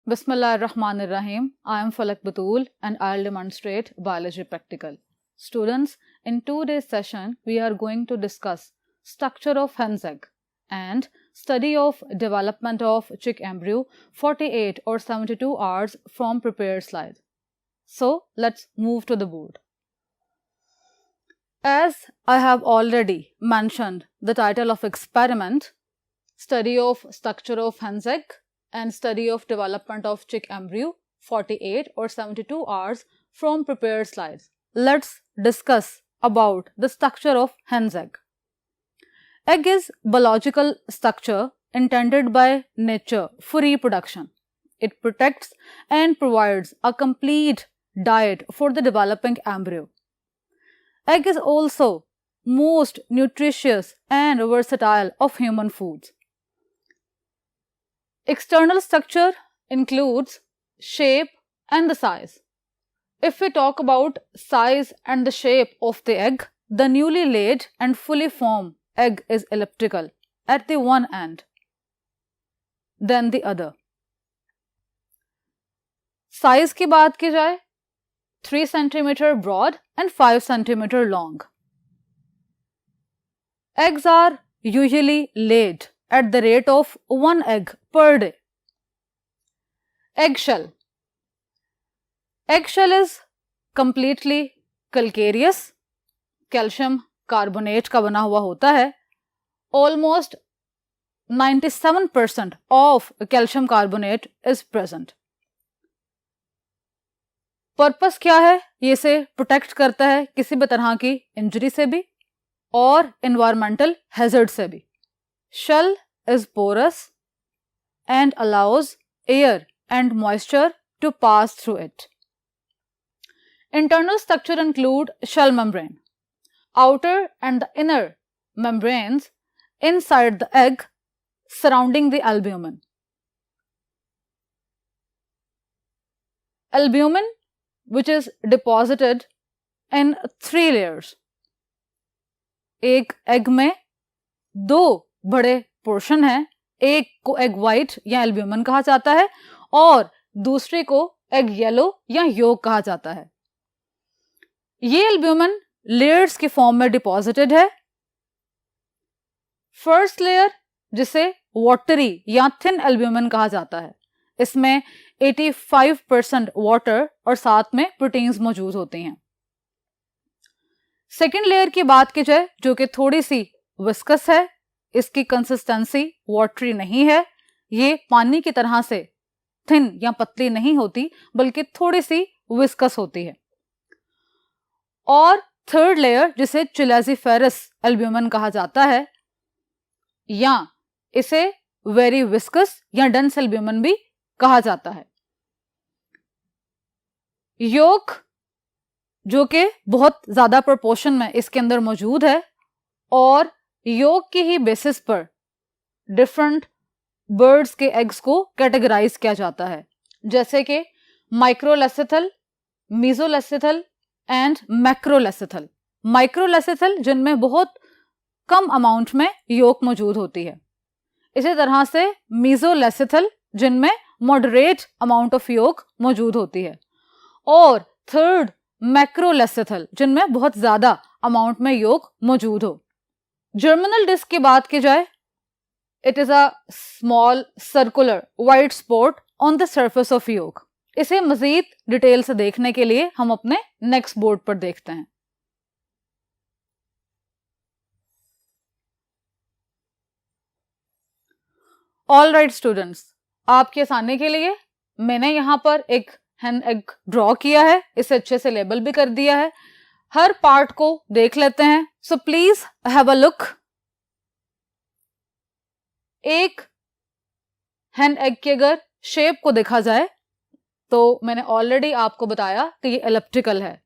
Bismillahirrahmanirrahim. I am Falak Batul and I'll demonstrate biology practical. Students, in today's session, we are going to discuss structure of hen's egg and study of development of chick embryo 48 or 72 hours from prepared slide. So, let's move to the board. As I have already mentioned the title of experiment, study of structure of hen's egg and study of development of chick embryo 48 or 72 hours from prepared slides. Let's discuss about the structure of hen's egg. Egg is biological structure intended by nature for reproduction. It protects and provides a complete diet for the developing embryo. Egg is also most nutritious and versatile of human foods. External structure includes shape and the size. If we talk about size and the shape of the egg, the newly laid and fully formed egg is elliptical at the one end, then the other. Size की बात की जाए 3 cm broad and 5 cm long. Eggs are usually laid at the rate of 1 egg per day. Eggshell. Eggshell is completely calcareous, calcium carbonate का बना हुआ होता है. Almost 97% of calcium carbonate is present. Purpose क्या है? ये से प्रोटेक्ट करता है किसी भी तरह की इंजरी से भी और एनवायरमेंटल हैजर्ड से भी. Shell is porous and allows air and moisture to pass through it. Internal structure include shell membrane, outer and the inner membranes inside the egg surrounding the albumen. Albumen, which is deposited in 3 layers. एक egg में 2 बड़े portion हैं. एक को egg white या albumin कहा जाता है और दूसरे को एग येलो या योक कहा जाता है. ये एल्ब्यूमिन लेयर्स के फॉर्म में डिपॉजिटेड है. फर्स्ट लेयर जिसे वाटरी या थिन एल्ब्यूमिन कहा जाता है, इसमें 85% वाटर और साथ में प्रोटीन्स मौजूद होते हैं. सेकेंड लेयर की बात की जाए जो कि थोड़ी सी विस्कस है, इसकी कंसिस्टेंसी वाटरी नहीं है, ये पानी की तरह से थिन या पतली नहीं होती बल्कि थोड़ी सी विस्कस होती है. और थर्ड लेयर जिसे चिलेजिफेरस एल्ब्यूमिन कहा जाता है या इसे वेरी विस्कस या डेंस एल्ब्यूमिन भी कहा जाता है. योक जो कि बहुत ज्यादा प्रोपोर्शन में इसके अंदर मौजूद है और योक की ही बेसिस पर डिफरेंट बर्ड्स के एग्स को कैटेगराइज किया जाता है, जैसे कि माइक्रोलेसिथल, मीजोलेसिथल एंड मैक्रोलेसिथल. माइक्रोलेसिथल जिनमें बहुत कम अमाउंट में योक मौजूद होती है. इसी तरह से मीजोलेसिथल जिनमें मॉडरेट अमाउंट ऑफ योक मौजूद होती है और थर्ड मैक्रोलेसिथल जिनमें बहुत ज्यादा अमाउंट में योक मौजूद हो. जर्मिनल डिस्क की बात की जाए, it is a small circular white spot on the surface of yolk. इसे मजीद डिटेल से देखने के लिए हम अपने नेक्स्ट बोर्ड पर देखते हैं. ऑल राइट स्टूडेंट्स, आपके आसानी के लिए मैंने यहां पर एक हैन एग ड्रॉ किया है, इसे अच्छे से लेबल भी कर दिया है. हर पार्ट को देख लेते हैं. So please have a look. एक हैन एग की अगर शेप को देखा जाए तो मैंने ऑलरेडी आपको बताया कि ये एलिप्टिकल है.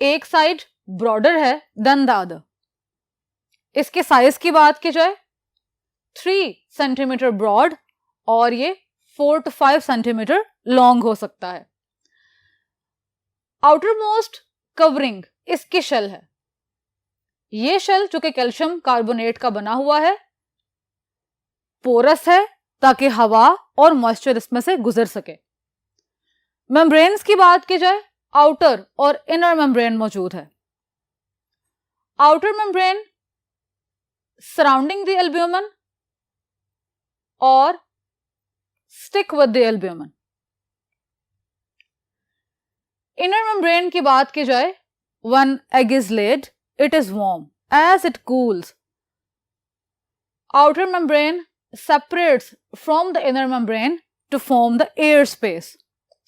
एक साइड ब्रॉडर है देन द अदर. इसके साइज की बात की जाए 3 सेंटीमीटर ब्रॉड और ये 4 to 5 सेंटीमीटर लॉन्ग हो सकता है. आउटर मोस्ट कवरिंग इसकी शेल है. ये शेल जो कि कैल्शियम कार्बोनेट का बना हुआ है, पोरस है ताकि हवा और मॉइस्चर इसमें से गुजर सके। मेम्ब्रेन्स की बात की जाए, आउटर और इनर मेम्ब्रेन मौजूद है। Outer membrane surrounding the albumen और stick with the albumen. Inner membrane की बात की जाए, when egg is laid, it is warm. As it cools, outer membrane separates from the inner membrane to form the air space.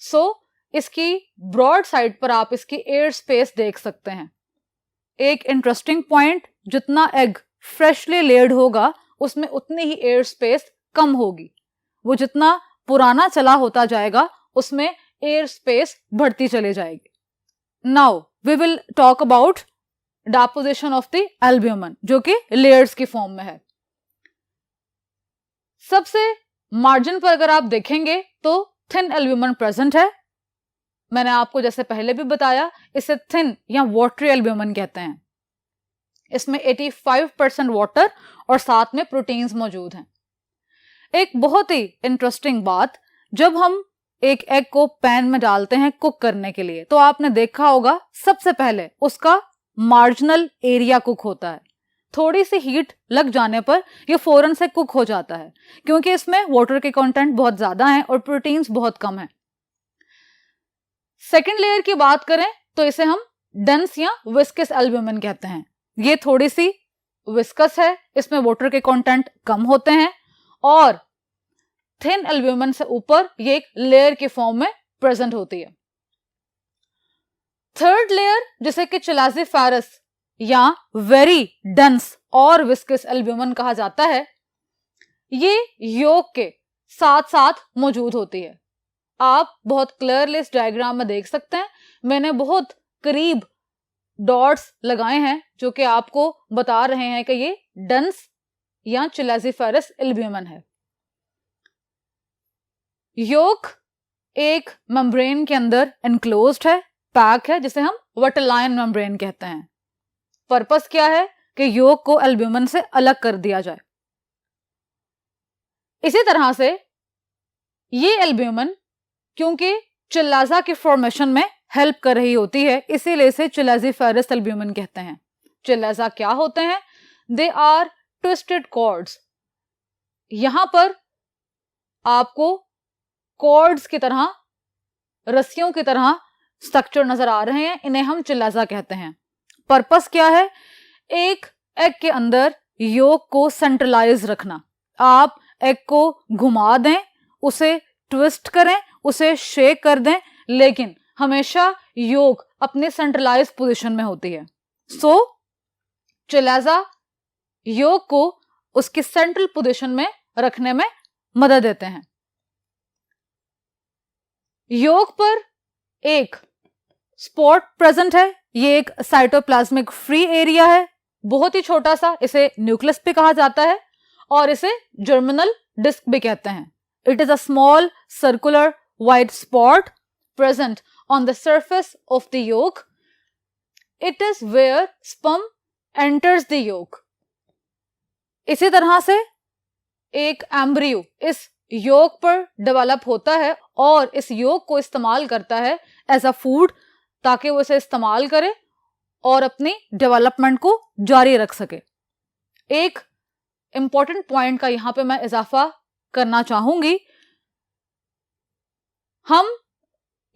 So, इसकी broad side पर आप इसकी air space देख सकते हैं। एक interesting point, जितना egg freshly laid होगा उसमें उतनी ही air space कम होगी। वो जितना पुराना चला होता जाएगा उसमें air space बढ़ती चली जाएगी। Now we will talk about deposition of the albumin, जो कि layers की फॉर्म में है। सबसे मार्जिन पर अगर आप देखेंगे तो थिन एल्ब्यूमिन प्रेजेंट है। मैंने आपको जैसे पहले भी बताया, इसे थिन या वाटरी एल्ब्यूमिन कहते हैं। इसमें 85% वाटर और साथ में प्रोटीन्स मौजूद हैं। एक बहुत ही इंटरेस्टिंग बात, जब हम एक एग को पैन में डालते हैं कुक करने के लिए, तो आपने देखा होगा सबसे पहले उसका मार्जिनल एरिया कुक होता है। थोड़ी सी हीट लग जाने पर यह फौरन से कुक हो जाता है, क्योंकि इसमें वाटर के कंटेंट बहुत ज्यादा हैं और प्रोटीन्स बहुत कम हैं। सेकेंड लेयर की बात करें तो इसे हम डेंस या विस्कस एल्ब्यूमिन कहते हैं। ये थोड़ी सी विस्कस है, इसमें वाटर के कंटेंट कम होते हैं और थिन एल्ब्यूमिन से ऊपर ये एक लेयर की फॉर्म में प्रेजेंट होती है। थर्ड लेयर, जिसे कि चिलाजिफेरस या वेरी डेंस और विस्कस एल्ब्यूमिन कहा जाता है, ये योक के साथ साथ मौजूद होती है। आप बहुत क्लियरली इस डायग्राम में देख सकते हैं, मैंने बहुत करीब डॉट्स लगाए हैं जो कि आपको बता रहे हैं कि ये डेंस या चिलाजिफेरस एल्ब्यूमिन है। योक एक मेम्ब्रेन के अंदर एनक्लोज्ड है, पैक है, जिसे हम वटलाइन मेम्ब्रेन कहते हैं। पर्पस क्या है कि योक को एल्ब्यूमिन से अलग कर दिया जाए। इसी तरह से ये एल्ब्यूमिन क्योंकि चिल्लाजा की फॉर्मेशन में हेल्प कर रही होती है, इसीलिए इसे चिलाजिफेरस एल्ब्यूमिन कहते हैं। चिल्लाजा क्या होते हैं? They are twisted cords. यहां पर आपको कॉर्ड्स की तरह, रस्सियों की तरह स्ट्रक्चर नजर आ रहे हैं, इन्हें हम चिल्लाजा कहते हैं। पर्पस क्या है? एक एग के अंदर योक को सेंट्रलाइज रखना। आप एग को घुमा दें, उसे ट्विस्ट करें, उसे शेक कर दें, लेकिन हमेशा योक अपने सेंट्रलाइज पोजीशन में होती है। सो चिल्लाजा योक को उसकी सेंट्रल पोजीशन में रखने में मदद देते हैं। योक पर एक स्पॉट प्रेजेंट है, ये एक साइटोप्लाज्मिक फ्री एरिया है, बहुत ही छोटा सा, इसे न्यूक्लियस भी कहा जाता है और इसे जर्मिनल डिस्क भी कहते हैं। It is a small circular white spot present on the surface of the yolk. It is where sperm enters the yolk. इसी तरह से एक एम्ब्रियो इस योक पर डेवलप होता है और इस योक को इस्तेमाल करता है एज अ फूड, ताकि वो इसे इस्तेमाल करे और अपनी डेवलपमेंट को जारी रख सके। एक इंपॉर्टेंट पॉइंट का यहां पे मैं इजाफा करना चाहूंगी, हम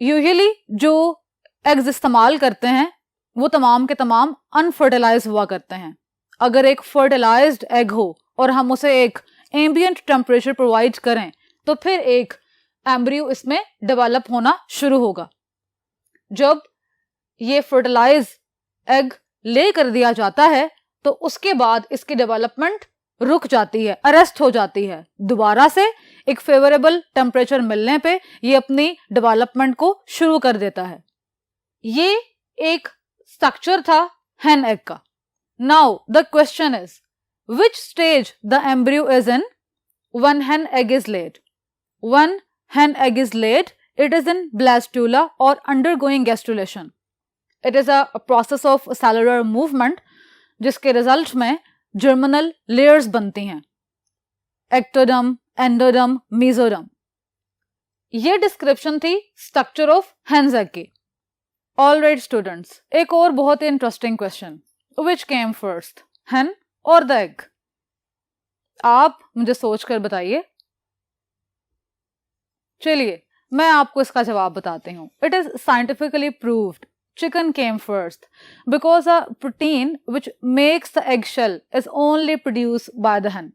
यूजुअली जो एग्स इस्तेमाल करते हैं वो तमाम के तमाम अनफर्टिलाइज हुआ करते हैं। अगर एक फर्टिलाइज्ड एग हो और हम उसे एक एम्बिएंट टेम्परेचर प्रोवाइड करें तो फिर एक एम्ब्रियो इसमें डेवलप होना शुरू होगा। जब ये फर्टिलाइज एग ले कर दिया जाता है तो उसके बाद इसकी डेवलपमेंट रुक जाती है, अरेस्ट हो जाती है। दोबारा से एक फेवरेबल टेम्परेचर मिलने पे ये अपनी डेवलपमेंट को शुरू कर देता है। ये एक स्ट्रक्चर था hen egg का। Now the question is which stage the embryo is in when hen egg is laid? When hen egg is laid, it is in blastula or undergoing gastrulation. It is a process of cellular movement जिसके result में germinal layers बनती हैं। Ectoderm, endoderm, mesoderm. ये description थी structure of hence egg की। Alright students, एक और बहुत ही इंटरेस्टिंग क्वेश्चन, विच केम फर्स्ट, hen और द एग? आप मुझे सोचकर बताइए। चलिए मैं आपको इसका जवाब बताती हूँ। It is scientifically proved chicken came first because a protein which makes the eggshell is only produced by the hen.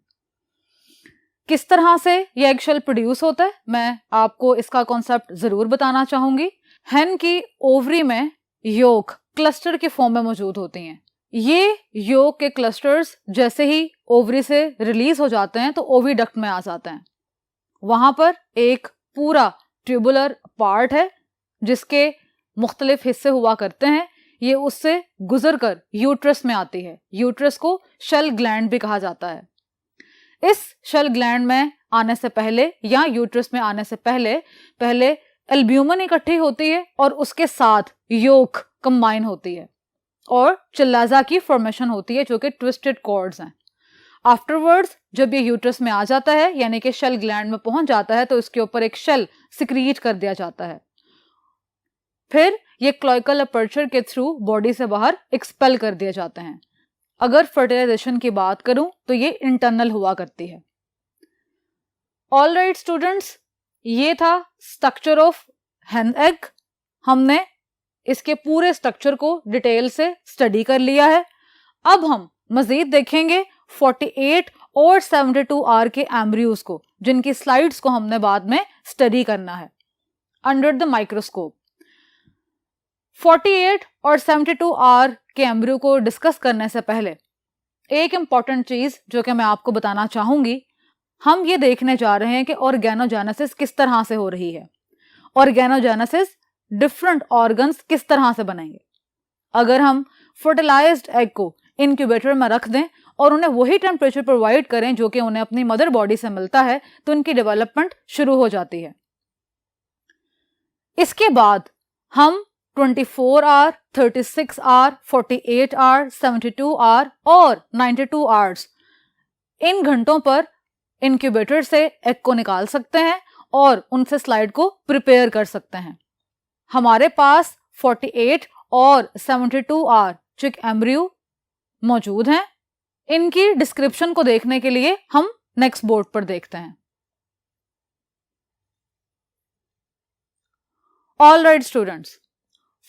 किस तरह से ये एगशेल प्रोड्यूस होता है, मैं आपको इसका कॉन्सेप्ट जरूर बताना चाहूंगी। हेन की ओवरी में योक क्लस्टर के फॉर्म में मौजूद होती हैं। ये योक के क्लस्टर्स जैसे ही ओवरी से रिलीज हो जाते हैं तो ओविडक्ट में आ जाते हैं। वहां पर एक पूरा ट्यूबुलर पार्ट है जिसके मुख्तलिफ हिस्से हुआ करते हैं। ये उससे गुजर कर यूट्रस में आती है। यूट्रस को शेल ग्लैंड भी कहा जाता है। इस शेल ग्लैंड में आने से पहले या यूट्रस में आने से पहले एल्ब्यूमिन इकट्ठी होती है और उसके साथ योक कंबाइन होती है और चिल्लाजा की फॉर्मेशन होती है जो कि ट्विस्टेड कॉर्ड्स हैं। आफ्टरवर्ड्स जब ये यूट्रस में आ जाता है यानी कि शेल ग्लैंड में पहुंच जाता है तो इसके ऊपर एक शेल सिक्रीट कर दिया जाता है। फिर ये क्लोइकल अपर्चर के थ्रू बॉडी से बाहर एक्सपेल कर दिए जाते हैं। अगर फर्टिलाइजेशन की बात करूं तो ये इंटरनल हुआ करती है। ऑलराइट स्टूडेंट्स, ये था स्ट्रक्चर ऑफ हेन एग। हमने इसके पूरे स्ट्रक्चर को डिटेल से स्टडी कर लिया है। अब हम मजीद देखेंगे 48 और 72 आर के एम्ब्रियोज को, जिनकी स्लाइड्स को हमने बाद में स्टडी करना है अंडर द माइक्रोस्कोप। 48 और 72 आर के एम्ब्रियो को डिस्कस करने से पहले एक इंपॉर्टेंट चीज जो कि मैं आपको बताना चाहूंगी, हम ये देखने जा रहे हैं कि ऑर्गेनोजेनेसिस किस तरह से हो रही है। ऑर्गेनोजेनेसिस डिफरेंट ऑर्गन्स किस तरह से बनेंगे। अगर हम फर्टिलाइज्ड एग को इनक्यूबेटर में रख दें और उन्हें वही टेम्परेचर प्रोवाइड करें जो कि उन्हें अपनी मदर बॉडी से मिलता है तो उनकी डेवलपमेंट शुरू हो जाती है। इसके बाद हम 24 आवर, 36 आवर, 48 आवर, 72 आवर और 92 आवर्स इन घंटों पर इनक्यूबेटर से एग को निकाल सकते हैं और उनसे स्लाइड को प्रिपेयर कर सकते हैं। हमारे पास 48 और 72 आवर चिक एम्ब्रियो मौजूद हैं। इनकी डिस्क्रिप्शन को देखने के लिए हम नेक्स्ट बोर्ड पर देखते हैं। All right students,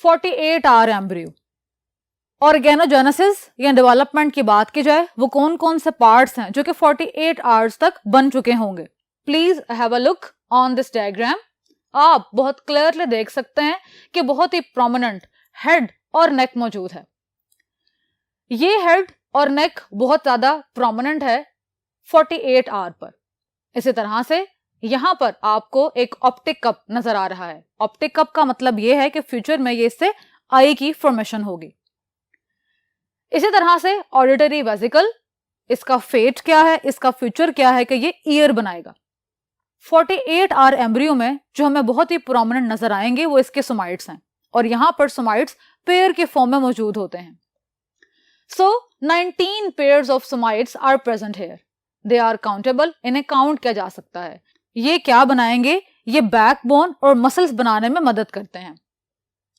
48 hour embryo. Organogenesis या डेवलपमेंट की बात की जाए, वो कौन कौन से पार्ट्स हैं जो कि 48 आवर्स तक बन चुके होंगे। Please have a look on this diagram. आप बहुत क्लियरली देख सकते हैं कि बहुत ही प्रोमिनेंट हेड और नेक मौजूद है। ये हेड और नेक बहुत ज्यादा प्रोमिनेंट है 48 आवर पर। इसी तरह से यहां पर आपको एक ऑप्टिक कप नजर आ रहा है। ऑप्टिक कप का मतलब यह है कि फ्यूचर में ये इससे आई की फॉर्मेशन होगी। इसी तरह से ऑडिटरी वेसिकल, इसका फेट क्या है, इसका फ्यूचर क्या है कि ये ईयर बनाएगा। 48 आवर एम्ब्रियो में जो हमें बहुत ही प्रोमिनेंट नजर आएंगे वो इसके सोमाइट्स हैं और यहां पर सोमाइट्स पेयर के फॉर्म में मौजूद होते हैं। So 19 pairs of somites are present here. They are countable, इन्हें काउंट किया जा सकता है। ये क्या बनाएंगे, ये बैकबोन और मसल्स बनाने में मदद करते हैं।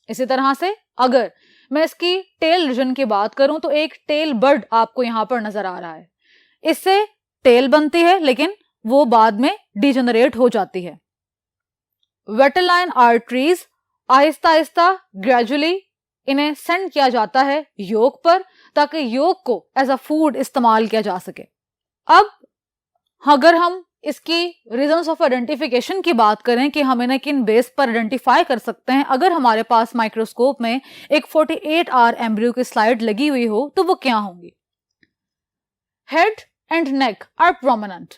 इसी तरह से अगर मैं इसकी टेल रीजन की बात करूं तो एक टेल बर्ड आपको यहां पर नजर आ रहा है। इससे टेल बनती है लेकिन वो बाद में डिजेनरेट हो जाती है। Vitelline arteries Aahista Aahista gradually इन्हें सेंड किया जाता है योक पर ताकि योक को एज अ फूड इस्तेमाल किया जा सके। अब अगर हम इसकी रीजंस ऑफ आइडेंटिफिकेशन की बात करें कि हम इन्हें किन बेस पर आइडेंटिफाई कर सकते हैं, अगर हमारे पास माइक्रोस्कोप में एक 48 आवर एम्ब्रियो की स्लाइड लगी हुई हो तो वो क्या होंगी। Head and neck are prominent.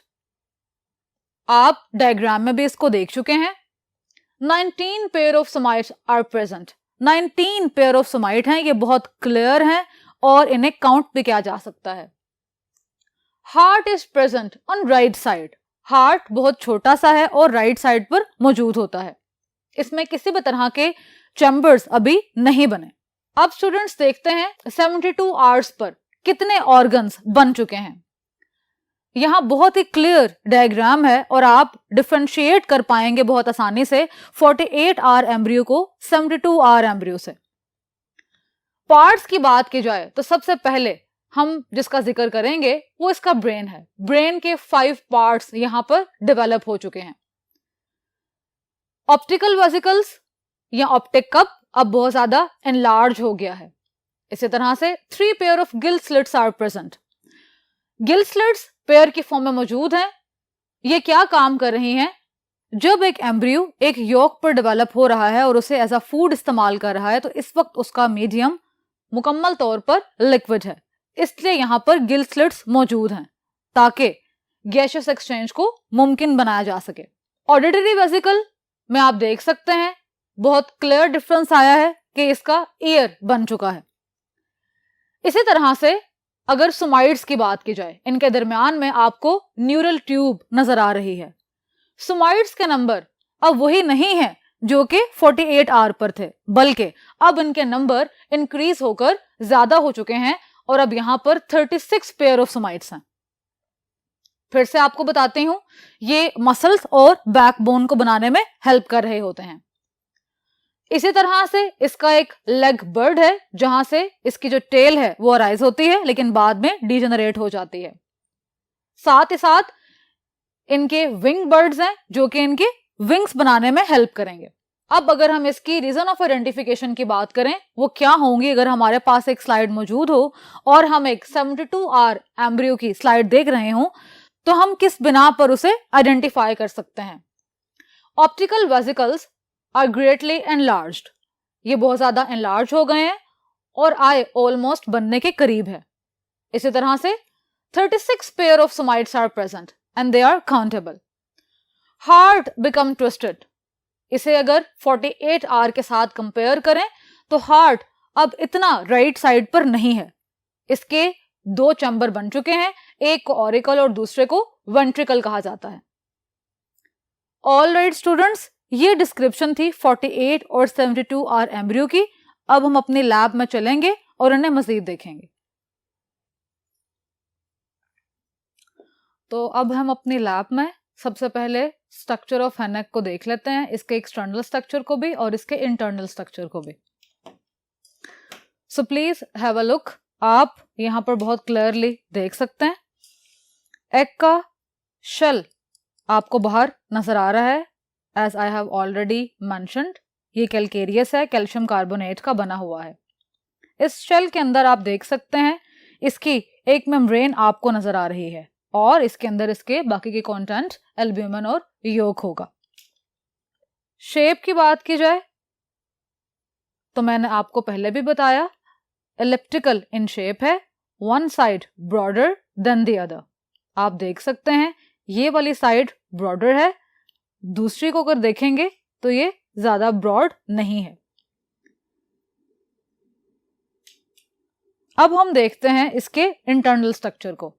आप डायग्राम में भी इसको देख चुके हैं। 19 pair of somites are present. 19 pair of somite हैं, ये बहुत क्लियर हैं और इन्हें काउंट भी किया जा सकता है। Heart is present on right side. Heart बहुत छोटा सा है और राइट साइड पर मौजूद होता है। इसमें किसी भी तरह के चैम्बर्स अभी नहीं बने। अब स्टूडेंट्स देखते हैं 72 आवर्स पर कितने ऑर्गन्स बन चुके हैं। यहाँ बहुत ही क्लियर डायग्राम है और आप डिफरेंशिएट कर पाएंगे बहुत आसानी से 48 आवर एम्ब्रियो को 72 आवर एम्ब्रियो से। पार्ट्स की बात की जाए तो सबसे पहले हम जिसका जिक्र करेंगे वो इसका ब्रेन है। ब्रेन के 5 पार्ट्स यहां पर डेवलप हो चुके हैं। ऑप्टिकल वेसिकल्स या ऑप्टिक कप अब बहुत ज्यादा एनलार्ज हो गया है। इसी तरह से 3 pair of gill slits are present. Gill slits pair की फॉर्म में मौजूद हैं। ये क्या काम कर रही हैं? जब एक एम्ब्रियो एक यॉक पर डेवलप हो रहा है और उसे एज अ फूड इस्तेमाल कर रहा है तो इस वक्त उसका मीडियम मुकम्मल तौर पर लिक्विड है, इसलिए यहां पर गिल स्लिट्स मौजूद हैं ताकि गैसियस एक्सचेंज को मुमकिन बनाया जा सके। ऑडिटरी वेसिकल में आप देख सकते हैं बहुत क्लियर डिफरेंस आया है कि इसका ईयर बन चुका है। इसी तरह से अगर सोमाइड्स की बात की जाए, इनके दरमियान में आपको न्यूरल ट्यूब नजर आ रही है। सोमाइड्स के नंबर अब वही नहीं है जो कि 48 आर पर थे, बल्कि अब इनके नंबर इंक्रीज होकर ज्यादा हो चुके हैं और अब यहां पर 36 पेयर ऑफ सोमाइड्स हैं। फिर से आपको बताती हूं, ये मसल्स और बैकबोन को बनाने में हेल्प कर रहे होते हैं। इसी तरह से इसका एक लेग बर्ड है जहां से इसकी जो टेल है वो अराइज होती है लेकिन बाद में डिजेनरेट हो जाती है। साथ ही साथ इनके विंग बर्ड्स हैं जो कि इनके विंग्स बनाने में हेल्प करेंगे। अब अगर हम इसकी रीजन ऑफ आइडेंटिफिकेशन की बात करें वो क्या होंगी, अगर हमारे पास एक स्लाइड मौजूद हो और हम एक 72 आर एम्ब्रियो की स्लाइड देख रहे हो तो हम किस बिना पर उसे आइडेंटिफाई कर सकते हैं? Optical vesicles are greatly enlarged. ये बहुत ज्यादा एनलार्ज हो गए हैं और आई ऑलमोस्ट बनने के करीब है। इसी तरह से 36 pair of somites are present and they are countable. Heart become twisted. इसे अगर 48 आर के साथ कंपेयर करें तो हार्ट अब इतना राइट साइड पर नहीं है। इसके 2 चैम्बर बन चुके हैं, एक को ऑरिकल और दूसरे को वेंट्रिकल कहा जाता है। ऑल राइट स्टूडेंट्स, ये डिस्क्रिप्शन थी 48 और 72 आर एम्ब्रियो की। अब हम अपने लैब में चलेंगे और इन्हें मजीद देखेंगे। तो अब हम अपनी लैब में सबसे पहले स्ट्रक्चर ऑफ हेनेक को देख लेते हैं, इसके एक्सटर्नल स्ट्रक्चर को भी और इसके इंटरनल स्ट्रक्चर को भी। So please have a look. आप यहां पर बहुत क्लियरली देख सकते हैं एग का शेल आपको बाहर नजर आ रहा है। As I have already mentioned, ये कैल्केरियस है, कैल्शियम कार्बोनेट का बना हुआ है। इस शेल के अंदर आप देख सकते हैं इसकी एक मेम्ब्रेन आपको नजर आ रही है और इसके अंदर इसके बाकी के कंटेंट एल्ब्यूमिन और योक होगा। शेप की बात की जाए तो मैंने आपको पहले भी बताया एलिप्टिकल इन शेप है, one side broader then the other. आप देख सकते हैं ये वाली साइड ब्रॉडर है, दूसरी को अगर देखेंगे तो ये ज्यादा ब्रॉड नहीं है। अब हम देखते हैं इसके इंटरनल स्ट्रक्चर को।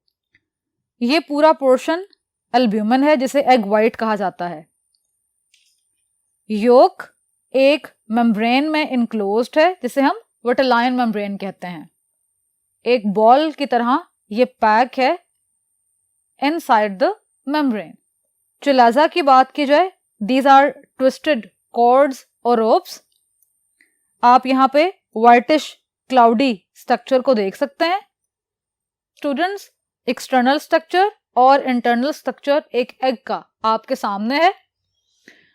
ये पूरा पोर्शन एल्ब्यूमिन है जिसे एग व्हाइट कहा जाता है। योक एक मेम्ब्रेन में इनक्लोज्ड है जिसे हम विटेलाइन मेम्ब्रेन कहते हैं। एक बॉल की तरह ये पैक है इनसाइड द मेम्ब्रेन। चिलाजा की बात की जाए, दीज आर ट्विस्टेड कॉर्ड्स और रोप्स। आप यहाँ पे व्हाइटिश क्लाउडी स्ट्रक्चर को देख सकते हैं। स्टूडेंट्स, एक्सटर्नल स्ट्रक्चर और इंटरनल स्ट्रक्चर एक एग का आपके सामने है।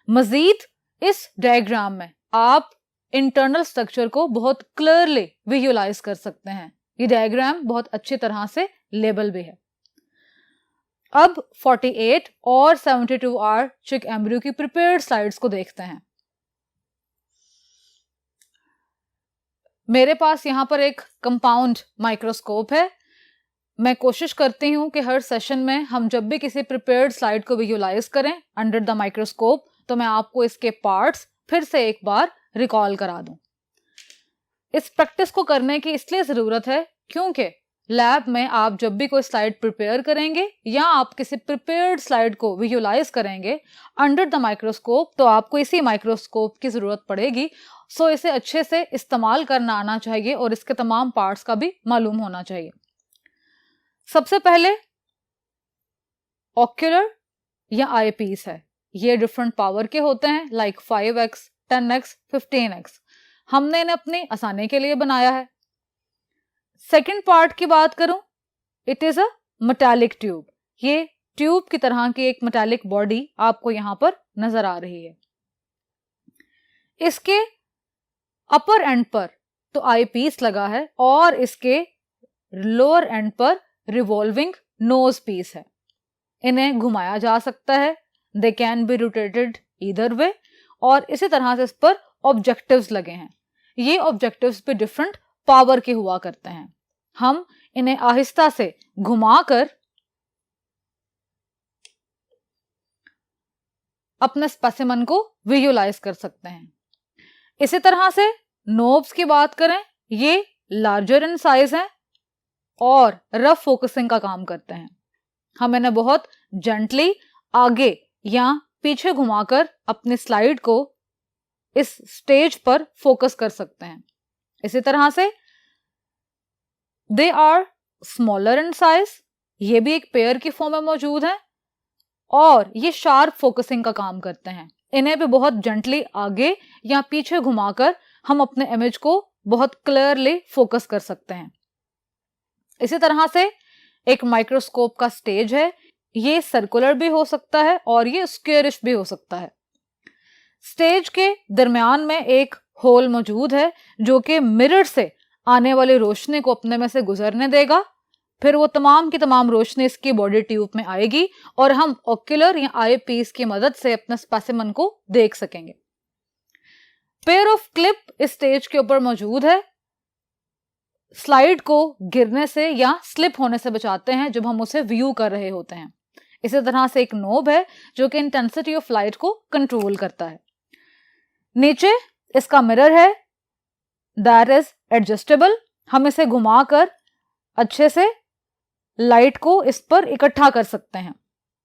मजीद इस डायग्राम में आप इंटरनल स्ट्रक्चर को बहुत क्लियरली विजुअलाइज कर सकते हैं। ये डायग्राम बहुत अच्छी तरह से लेबल भी है। अब 48 और 72 आर चिक एम्ब्रियो की प्रिपेयर्ड स्लाइड्स को देखते हैं। मेरे पास यहाँ पर एक कंपाउंड माइक्रोस्कोप है। मैं कोशिश करती हूँ कि हर सेशन में हम जब भी किसी प्रिपेयर्ड स्लाइड को विजुअलाइज करें अंडर द माइक्रोस्कोप तो मैं आपको इसके पार्ट्स फिर से एक बार रिकॉल करा दूं। इस प्रैक्टिस को करने की इसलिए ज़रूरत है क्योंकि लैब में आप जब भी कोई स्लाइड प्रिपेयर करेंगे या आप किसी प्रिपेयर्ड स्लाइड को विजुअलाइज करेंगे अंडर द माइक्रोस्कोप तो आपको इसी माइक्रोस्कोप की ज़रूरत पड़ेगी। सो इसे अच्छे से इस्तेमाल करना आना चाहिए और इसके तमाम पार्ट्स का भी मालूम होना चाहिए। सबसे पहले ऑक्यूलर या आई पीस है। ये डिफरेंट पावर के होते हैं, लाइक 5x, 10x, 15x। हमने इन्हें अपनी आसानी के लिए बनाया है। सेकेंड पार्ट की बात करूं, it is a metallic tube. ये ट्यूब की तरह की एक मेटालिक बॉडी आपको यहां पर नजर आ रही है। इसके अपर एंड पर तो आई पीस लगा है और इसके लोअर एंड पर रिवॉल्विंग नोज पीस है। इन्हें घुमाया जा सकता है, they can be rotated either way, और इसी तरह से इस पर ऑब्जेक्टिव्स लगे हैं। ये ऑब्जेक्टिव्स भी डिफरेंट पावर के हुआ करते हैं। हम इन्हें आहिस्ता से घुमाकर अपने स्पेसिमन को विजुलाइज कर सकते हैं। इसी तरह से नोब्स की बात करें, ये लार्जर इन साइज हैं और रफ फोकसिंग का काम करते हैं। हम इन्हें बहुत जेंटली आगे या पीछे घुमाकर अपनी स्लाइड को इस स्टेज पर फोकस कर सकते हैं। इसी तरह से they are smaller in size, ये भी एक पेयर की फॉर्म में मौजूद हैं और ये शार्प फोकसिंग का काम करते हैं। इन्हें भी बहुत जेंटली आगे या पीछे घुमाकर हम अपने इमेज को बहुत क्लियरली फोकस कर सकते हैं। इसी तरह से एक माइक्रोस्कोप का स्टेज है, ये सर्कुलर भी हो सकता है और ये स्क्वेयरिश भी हो सकता है। स्टेज के दरमियान में एक होल मौजूद है जो कि मिरर से आने वाली रोशनी को अपने में से गुजरने देगा। फिर वो तमाम की तमाम रोशनी इसकी बॉडी ट्यूब में आएगी और हम ऑक्यूलर या आई पीस की मदद से अपने स्पेसिमन को देख सकेंगे। पेयर ऑफ क्लिप इस स्टेज के ऊपर मौजूद है, स्लाइड को गिरने से या स्लिप होने से बचाते हैं जब हम उसे व्यू कर रहे होते हैं। इसी तरह से एक नोब है जो कि इंटेंसिटी ऑफ लाइट को कंट्रोल करता है। नीचे इसका मिरर है, दैट इज एडजस्टेबल। हम इसे घुमाकर अच्छे से लाइट को इस पर इकट्ठा कर सकते हैं।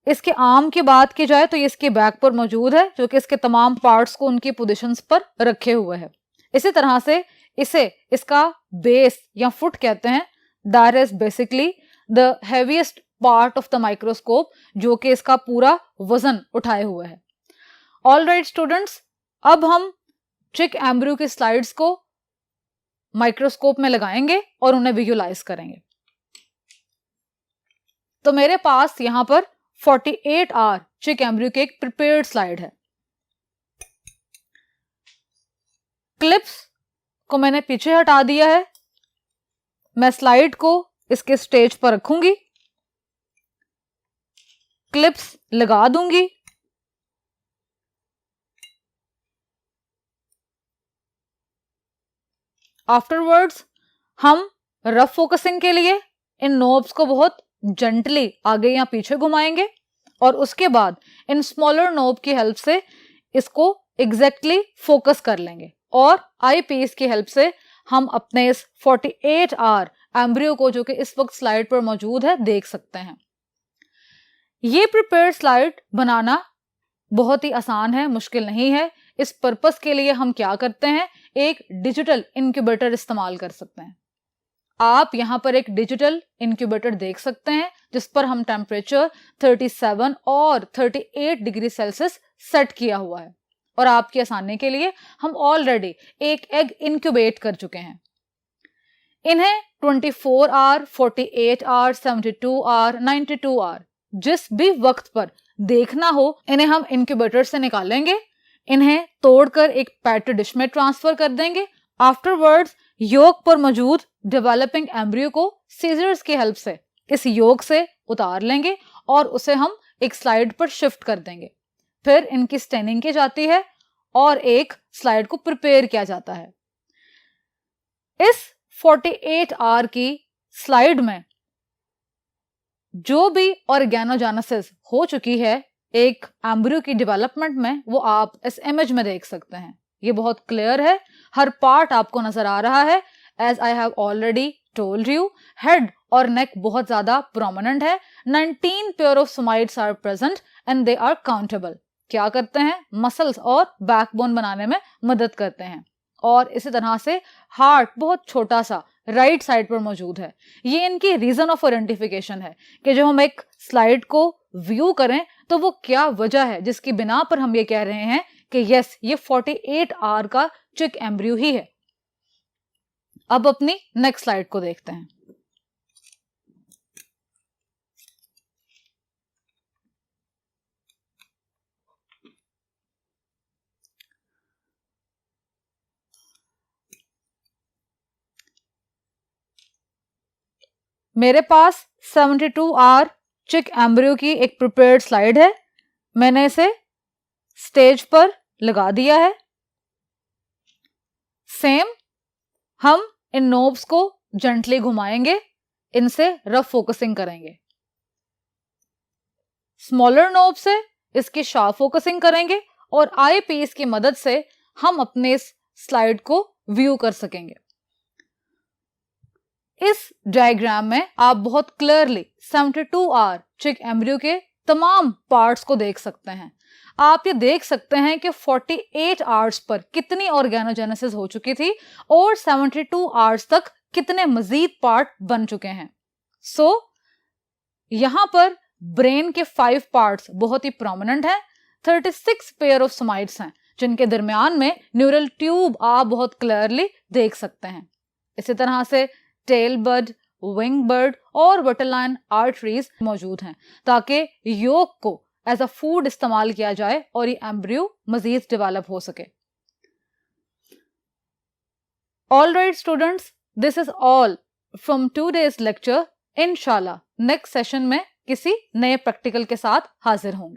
इसके आर्म की बात की जाए तो ये इसके बैक पर मौजूद है जो कि इसके तमाम पार्ट्स को उनकी पोजीशंस पर रखे हुए है। इसी तरह से इसे इसका बेस या फुट कहते हैं, that is basically the heaviest part of the microscope जो कि इसका पूरा वजन उठाए हुए है। ऑल राइट स्टूडेंट्स, अब हम चिक एम्ब्रियो की स्लाइड्स को माइक्रोस्कोप में लगाएंगे और उन्हें विजुलाइज करेंगे। तो मेरे पास यहां पर 48R चिक एम्ब्रियो की एक प्रिपेयर्ड स्लाइड है। क्लिप्स को मैंने पीछे हटा दिया है। मैं स्लाइड को इसके स्टेज पर रखूंगी, क्लिप्स लगा दूंगी। आफ्टरवर्ड्स हम रफ फोकसिंग के लिए इन नोब्स को बहुत जेंटली आगे या पीछे घुमाएंगे और उसके बाद इन स्मॉलर नोब की हेल्प से इसको एग्जैक्टली फोकस कर लेंगे और आई पीस की हेल्प से हम अपने इस 48R एम्ब्रियो को जो कि इस वक्त स्लाइड पर मौजूद है देख सकते हैं। ये प्रिपेयर्ड स्लाइड बनाना बहुत ही आसान है, मुश्किल नहीं है। इस पर्पस के लिए हम क्या करते हैं, एक डिजिटल इंक्यूबेटर इस्तेमाल कर सकते हैं। आप यहां पर एक डिजिटल इंक्यूबेटर देख सकते हैं जिस पर हम टेम्परेचर 37 और 38 डिग्री सेल्सियस सेट किया हुआ है और आपकी आसानी के लिए हम ऑलरेडी एक एग इंक्यूबेट कर चुके हैं। इन्हें 24R, 48R, 72R, 92R जिस भी वक्त पर देखना हो इन्हें हम इंक्यूबेटर से निकालेंगे, इन्हें तोड़कर एक पेट्री डिश में ट्रांसफर कर देंगे। आफ्टरवर्ड्स योक पर मौजूद डेवलपिंग एम्ब्रियो को सीजर्स की हेल्प से इस योक से उतार लेंगे और उसे हम एक स्लाइड पर शिफ्ट कर देंगे। फिर इनकी स्टेनिंग की जाती है और एक स्लाइड को प्रिपेयर किया जाता है। इस 48R की स्लाइड में जो भी ऑर्गेनोजेनेसिस हो चुकी है एक एम्ब्रियो की डेवलपमेंट में, वो आप इस इमेज में देख सकते हैं। ये बहुत क्लियर है, हर पार्ट आपको नजर आ रहा है। As I have already told you, head और नेक बहुत ज्यादा प्रोमिनेंट है। 19 pair of somites are present and they are countable. क्या करते हैं, मसल्स और बैकबोन बनाने में मदद करते हैं। और इसी तरह से हार्ट बहुत छोटा सा राइट साइड पर मौजूद है। ये इनकी रीजन ऑफ आइडेंटिफिकेशन है कि जब हम एक स्लाइड को व्यू करें तो वो क्या वजह है जिसकी बिना पर हम ये कह रहे हैं कि यस, ये 48 आवर का चिक एम्ब्रियो ही है। अब अपनी नेक्स्ट स्लाइड को देखते हैं। मेरे पास 72 आवर चिक एम्ब्रियो की एक प्रिपेयर्ड स्लाइड है। मैंने इसे स्टेज पर लगा दिया है। सेम हम इन नोब्स को जेंटली घुमाएंगे, इनसे रफ फोकसिंग करेंगे। स्मॉलर नोब से इसकी शार्प फोकसिंग करेंगे और आई पीस की मदद से हम अपने इस स्लाइड को व्यू कर सकेंगे। इस डायग्राम में आप बहुत क्लियरली 72 आवर चिक एम्ब्रियो के तमाम पार्ट्स को देख सकते हैं। आप ये देख सकते हैं कि 48 आवर्स पर कितनी ऑर्गेनोजेनेसिस हो चुकी थी और 72 आवर्स तक कितने मजीद पार्ट बन चुके हैं। सो यहां पर ब्रेन के 5 पार्ट्स बहुत ही प्रोमिनेंट हैं। 36 पेयर ऑफ सोमाइट्स हैं जिनके दरमियान में न्यूरल ट्यूब आप बहुत क्लियरली देख सकते हैं। इसी तरह से टेल बड, विंग बर्ड और वर्टेलाइन आर्टरीज मौजूद हैं ताकि योक को एज अ फूड इस्तेमाल किया जाए और ये एम्ब्रियो मजीद डेवलप हो सके। All right students, this is all from today's lecture. इंशाल्लाह नेक्स्ट सेशन में किसी नए प्रैक्टिकल के साथ हाजिर होंगे।